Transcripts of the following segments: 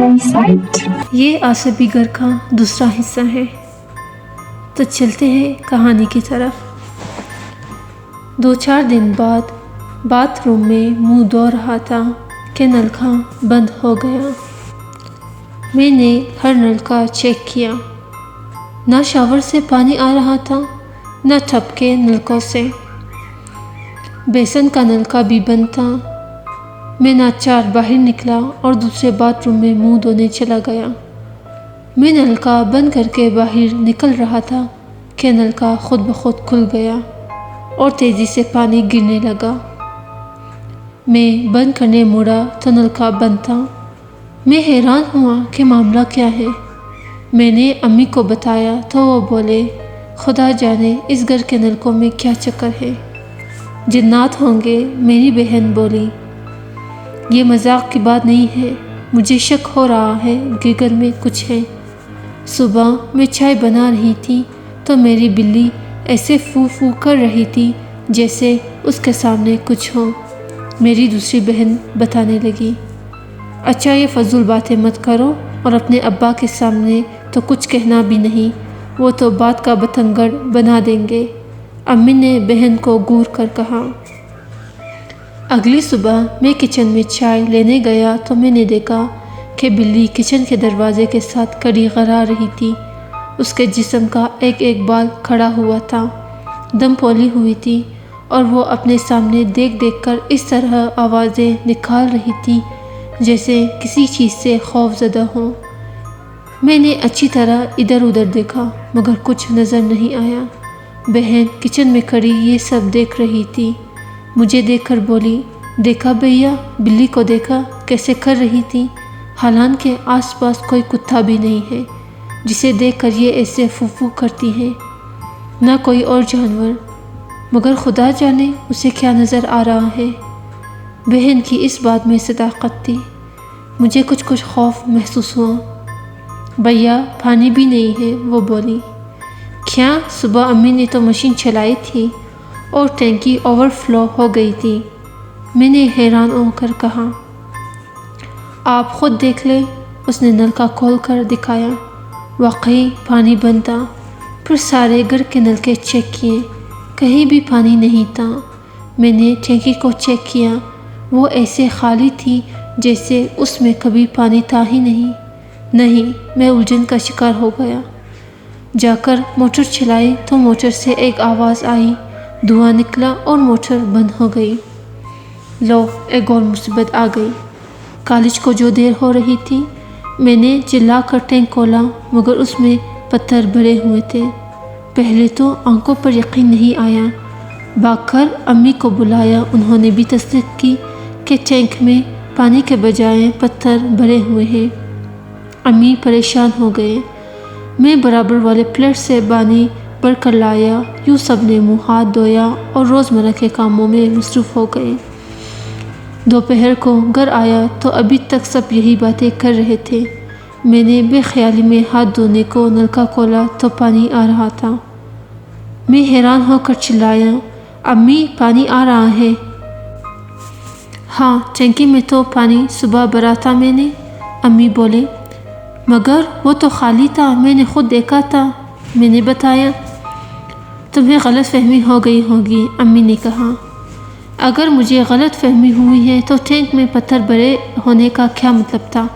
یہ آصفی گھر کا دوسرا حصہ ہے، تو چلتے ہیں کہانی کی طرف۔ 2-4 دن بعد باتھ روم میں منہ دھو رہا تھا کہ نلکا بند ہو گیا۔ میں نے ہر نلکا چیک کیا، نہ شاور سے پانی آ رہا تھا نہ ٹپ کے نلکوں سے۔ بیسن کا نلکا بھی بند تھا۔ میں ناچار باہر نکلا اور دوسرے باتھ روم میں منہ دھونے چلا گیا۔ میں نلکا بند کر کے باہر نکل رہا تھا کہ نلکا خود بخود کھل گیا اور تیزی سے پانی گرنے لگا۔ میں بند کرنے مڑا تو نلکا بند تھا۔ میں حیران ہوا کہ معاملہ کیا ہے۔ میں نے امی کو بتایا تو وہ بولے، خدا جانے اس گھر کے نلکوں میں کیا چکر ہے، جنات ہوں گے۔ میری بہن بولی، یہ مذاق کی بات نہیں ہے، مجھے شک ہو رہا ہے کہ گھر میں کچھ ہے۔ صبح میں چائے بنا رہی تھی تو میری بلی ایسے فو فو کر رہی تھی جیسے اس کے سامنے کچھ ہو۔ میری دوسری بہن بتانے لگی، اچھا یہ فضول باتیں مت کرو، اور اپنے ابا کے سامنے تو کچھ کہنا بھی نہیں، وہ تو بات کا بتنگڑ بنا دیں گے۔ امی نے بہن کو گور کر کہا۔ اگلی صبح میں کچن میں چائے لینے گیا تو میں نے دیکھا کہ بلی کچن کے دروازے کے ساتھ کڑی غرا رہی تھی۔ اس کے جسم کا ایک ایک بال کھڑا ہوا تھا، دم پھولی ہوئی تھی، اور وہ اپنے سامنے دیکھ دیکھ کر اس طرح آوازیں نکال رہی تھی جیسے کسی چیز سے خوف زدہ ہو۔ میں نے اچھی طرح ادھر ادھر دیکھا مگر کچھ نظر نہیں آیا۔ بہن کچن میں کھڑی یہ سب دیکھ رہی تھی۔ مجھے دیکھ کر بولی، دیکھا بھیا، بلی کو دیکھا کیسے کر رہی تھی، حالانکہ آس پاس کوئی کتا بھی نہیں ہے جسے دیکھ کر یہ ایسے فو کرتی ہے، نہ کوئی اور جانور، مگر خدا جانے اسے کیا نظر آ رہا ہے۔ بہن کی اس بات میں صداقت تھی۔ مجھے کچھ خوف محسوس ہوا۔ بھیا پانی بھی نہیں ہے، وہ بولی۔ کیا؟ صبح امی نے تو مشین چلائی تھی اور ٹینکی اوور فلو ہو گئی تھی۔ میں نے حیران ہو کر کہا۔ آپ خود دیکھ لیں۔ اس نے نلکا کھول کر دکھایا، واقعی پانی بند تھا۔ پھر سارے گھر کے نلکے چیک کیے، کہیں بھی پانی نہیں تھا۔ میں نے ٹینکی کو چیک کیا، وہ ایسے خالی تھی جیسے اس میں کبھی پانی تھا ہی نہیں۔ میں الجھن کا شکار ہو گیا۔ جا کر موٹر چلائی تو موٹر سے ایک آواز آئی، دھواں نکلا اور موٹر بند ہو گئی۔ لو، ایک اور مصیبت آ گئی۔ کالج کو جو دیر ہو رہی تھی، میں نے چلا کر ٹینک کھولا مگر اس میں پتھر بھرے ہوئے تھے۔ پہلے تو آنکھوں پر یقین نہیں آیا، بھاگ کر امی کو بلایا، انہوں نے بھی تصدیق کی کہ ٹینک میں پانی کے بجائے پتھر بھرے ہوئے ہیں۔ امی پریشان ہو گئے۔ میں برابر والے پلیٹ سے پانی بھر کر لایا۔ یوں سب نے منہ ہاتھ دھویا اور روزمرہ کے کاموں میں مصروف ہو گئے۔ دوپہر کو گھر آیا تو ابھی تک سب یہی باتیں کر رہے تھے۔ میں نے بے خیالی میں ہاتھ دھونے کو نلکا کھولا تو پانی آ رہا تھا۔ میں حیران ہو کر چلایا، امی پانی آ رہا ہے۔ ہاں، ٹینکی میں تو پانی صبح بھرا تھا میں نے، امی بولے، مگر وہ تو خالی تھا، میں نے خود دیکھا تھا۔ میں نے بتایا۔ تمہیں غلط فہمی ہو گئی ہوگی، امی نے کہا۔ اگر مجھے غلط فہمی ہوئی ہے تو ٹینک میں پتھر بھرے ہونے کا کیا مطلب تھا،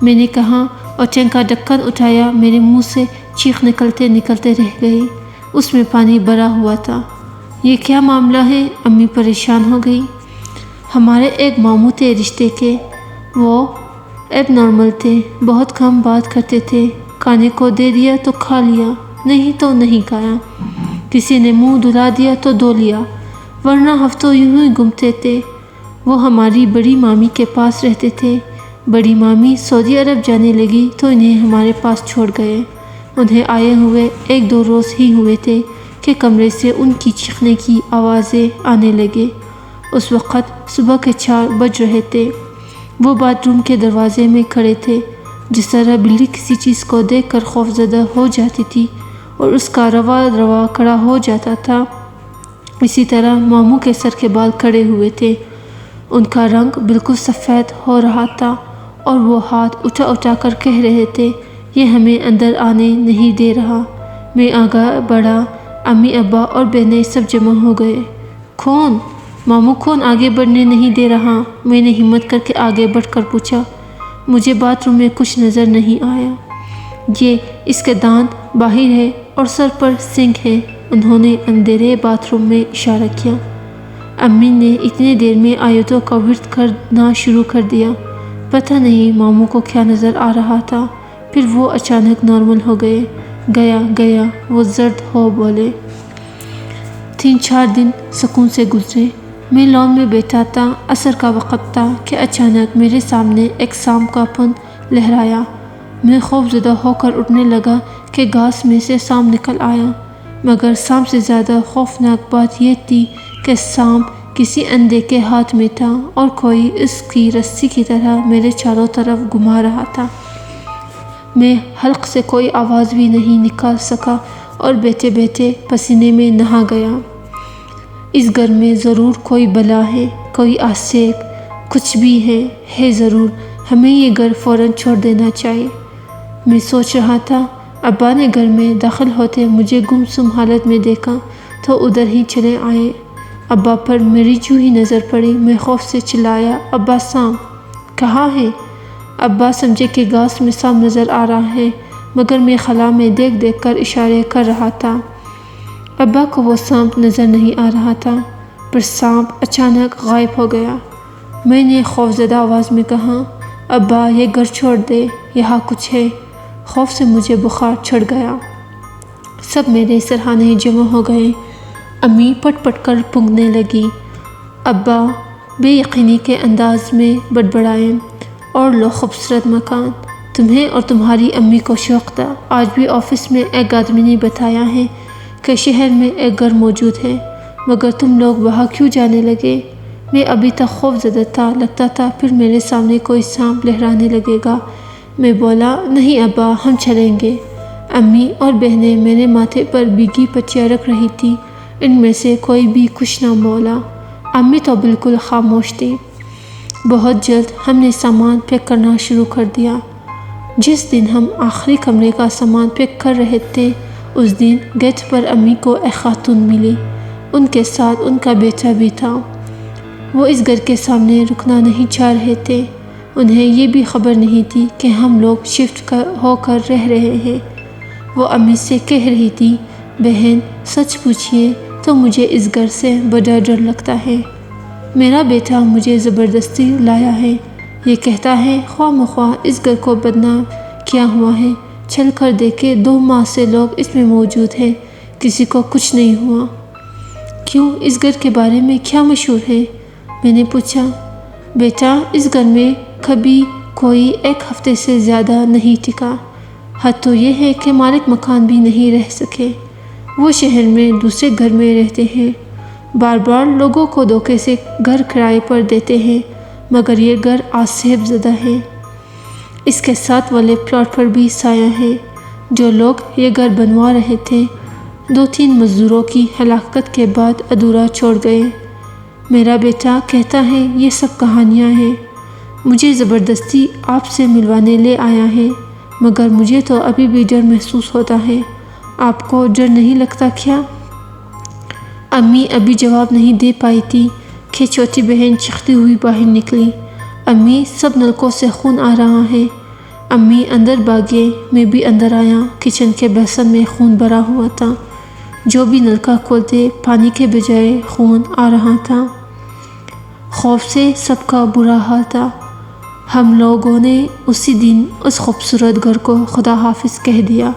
میں نے کہا، اور ٹینک کا ڈھکن اٹھایا۔ میرے منہ سے چیخ نکلتے رہ گئی، اس میں پانی بھرا ہوا تھا۔ یہ کیا معاملہ ہے؟ امی پریشان ہو گئی۔ ہمارے ایک ماموں تھے رشتے کے، وہ ایب نارمل تھے، بہت کم بات کرتے تھے، کھانے کو دے دیا تو کھا لیا، نہیں تو نہیں کھایا، کسی نے منہ دھلا دیا تو دھو لیا، ورنہ ہفتوں یوں ہی گھومتے تھے۔ وہ ہماری بڑی مامی کے پاس رہتے تھے۔ بڑی مامی سعودی عرب جانے لگی تو انہیں ہمارے پاس چھوڑ گئے۔ انہیں آئے ہوئے 1-2 روز ہی ہوئے تھے کہ کمرے سے ان کی چیخنے کی آوازیں آنے لگے۔ اس وقت صبح کے 4 بج رہے تھے۔ وہ باتھ روم کے دروازے میں کھڑے تھے۔ جس طرح بلی کسی چیز کو دیکھ کر خوفزدہ ہو جاتی تھی اور اس کا روا کھڑا ہو جاتا تھا، اسی طرح ماموں کے سر کے بال کھڑے ہوئے تھے۔ ان کا رنگ بالکل سفید ہو رہا تھا اور وہ ہاتھ اٹھا اٹھا کر کہہ رہے تھے یہ ہمیں اندر آنے نہیں دے رہا۔ میں آگے بڑھا، امی ابا اور بہنیں سب جمع ہو گئے۔ کون؟ ماموں کون آگے بڑھنے نہیں دے رہا؟ میں نے ہمت کر کے آگے بڑھ کر پوچھا۔ مجھے باتھ روم میں کچھ نظر نہیں آیا۔ یہ اس کے دانت باہر ہے اور سر پر سنک ہے۔ انہوں نے اندھیرے باتھ روم میں اشارہ کیا۔ امی نے اتنی دیر میں آیتوں کا ورد کرنا شروع کر دیا۔ پتہ نہیں ماموں کو کیا نظر آ رہا تھا، پھر وہ اچانک نارمل ہو گئے۔ گیا گیا وہ زرد ہو بولے۔ 3-4 دن سکون سے گزرے۔ میں لان میں بیٹھا تھا، عصر کا وقت تھا کہ اچانک میرے سامنے ایک سانپ کا پن لہرایا۔ میں خوف زدہ ہو کر اٹھنے لگا کہ گھاس میں سے سانپ نکل آیا، مگر سانپ سے زیادہ خوفناک بات یہ تھی کہ سانپ کسی اندھے کے ہاتھ میں تھا اور کوئی اس کی رسی کی طرح میرے چاروں طرف گھما رہا تھا۔ میں حلق سے کوئی آواز بھی نہیں نکال سکا اور بیٹھے بیٹھے پسینے میں نہا گیا۔ اس گھر میں ضرور کوئی بلا ہے، کوئی آسیب، کچھ بھی ہے ضرور۔ ہمیں یہ گھر فوراً چھوڑ دینا چاہیے۔ میں سوچ رہا تھا۔ ابا نے گھر میں داخل ہوتے مجھے گمسم حالت میں دیکھا تو ادھر ہی چلے آئے۔ ابا پر میری جو ہی نظر پڑی میں خوف سے چلایا، ابا سانپ کہاں ہے؟ ابا سمجھے کہ گھاس میں سانپ نظر آ رہا ہے، مگر میں خلا میں دیکھ دیکھ کر اشارے کر رہا تھا۔ ابا کو وہ سانپ نظر نہیں آ رہا تھا، پر سانپ اچانک غائب ہو گیا۔ میں نے خوفزدہ آواز میں کہا، ابا یہ گھر چھوڑ دے، یہاں کچھ ہے۔ خوف سے مجھے بخار چڑھ گیا۔ سب میرے سرہانے جمع ہو گئے۔ امی پٹ پٹ کر پونگنے لگی۔ ابا بے یقینی کے انداز میں بڑبڑائے، اور لو خوبصورت مکان، تمہیں اور تمہاری امی کو شوق تھا۔ آج بھی آفس میں ایک آدمی نے بتایا ہے کہ شہر میں ایک گھر موجود ہے، مگر تم لوگ وہاں کیوں جانے لگے؟ میں ابھی تک خوف زدہ تھا، لگتا تھا پھر میرے سامنے کوئی سانپ لہرانے لگے گا۔ میں بولا، نہیں ابا ہم چلیں گے۔ امی اور بہنیں میرے ماتھے پر بھیگی پٹیاں رکھ رہی تھی، ان میں سے کوئی بھی کچھ نہ بولا۔ امی تو بالکل خاموش تھی۔ بہت جلد ہم نے سامان پیک کرنا شروع کر دیا۔ جس دن ہم آخری کمرے کا سامان پیک کر رہے تھے، اس دن گیٹ پر امی کو ایک خاتون ملی۔ ان کے ساتھ ان کا بیٹا بھی تھا۔ وہ اس گھر کے سامنے رکنا نہیں چاہ رہے تھے۔ انہیں یہ بھی خبر نہیں تھی کہ ہم لوگ شفٹ ہو کر رہ رہے ہیں۔ وہ امی سے کہہ رہی تھی، بہن سچ پوچھئے تو مجھے اس گھر سے بڑا ڈر لگتا ہے۔ میرا بیٹا مجھے زبردستی لایا ہے۔ یہ کہتا ہے خواہ مخواہ اس گھر کو بدنام کیا ہوا ہے۔ چل کر دیکھے 2 ماہ سے لوگ اس میں موجود ہیں، کسی کو کچھ نہیں ہوا۔ کیوں، اس گھر کے بارے میں کیا مشہور ہے؟ میں نے پوچھا۔ بیٹا اس گھر میں کبھی کوئی 1 ہفتے سے زیادہ نہیں ٹکا۔ حد تو یہ ہے کہ مالک مکان بھی نہیں رہ سکے۔ وہ شہر میں دوسرے گھر میں رہتے ہیں، بار بار لوگوں کو دھوکے سے گھر کرائے پر دیتے ہیں، مگر یہ گھر آسیب زدہ ہے۔ اس کے ساتھ والے پلاٹ پر بھی سایہ ہے۔ جو لوگ یہ گھر بنوا رہے تھے 2-3 مزدوروں کی ہلاکت کے بعد ادھورا چھوڑ گئے۔ میرا بیٹا کہتا ہے یہ سب کہانیاں ہیں، مجھے زبردستی آپ سے ملوانے لے آیا ہے، مگر مجھے تو ابھی بھی ڈر محسوس ہوتا ہے۔ آپ کو ڈر نہیں لگتا کیا؟ امی ابھی جواب نہیں دے پائی تھی کہ چھوٹی بہن چیختی ہوئی باہر نکلی، امی سب نلکوں سے خون آ رہا ہے۔ امی اندر بھاگے، میں بھی اندر آیا۔ کچن کے بیسن میں خون بھرا ہوا تھا۔ جو بھی نلکا کھولتے پانی کے بجائے خون آ رہا تھا۔ خوف سے سب کا برا حال تھا۔ ہم لوگوں نے اسی دن اس خوبصورت گھر کو خدا حافظ کہہ دیا۔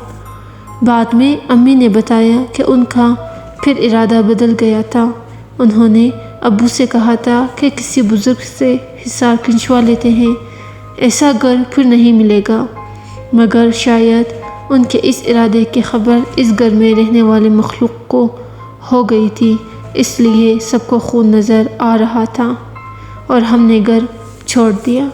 بعد میں امی نے بتایا کہ ان کا پھر ارادہ بدل گیا تھا۔ انہوں نے ابو سے کہا تھا کہ کسی بزرگ سے حصہ کھنچوا لیتے ہیں، ایسا گھر پھر نہیں ملے گا، مگر شاید ان کے اس ارادے کی خبر اس گھر میں رہنے والے مخلوق کو ہو گئی تھی، اس لیے سب کو خون نظر آ رہا تھا اور ہم نے گھر چھوڑ دیا۔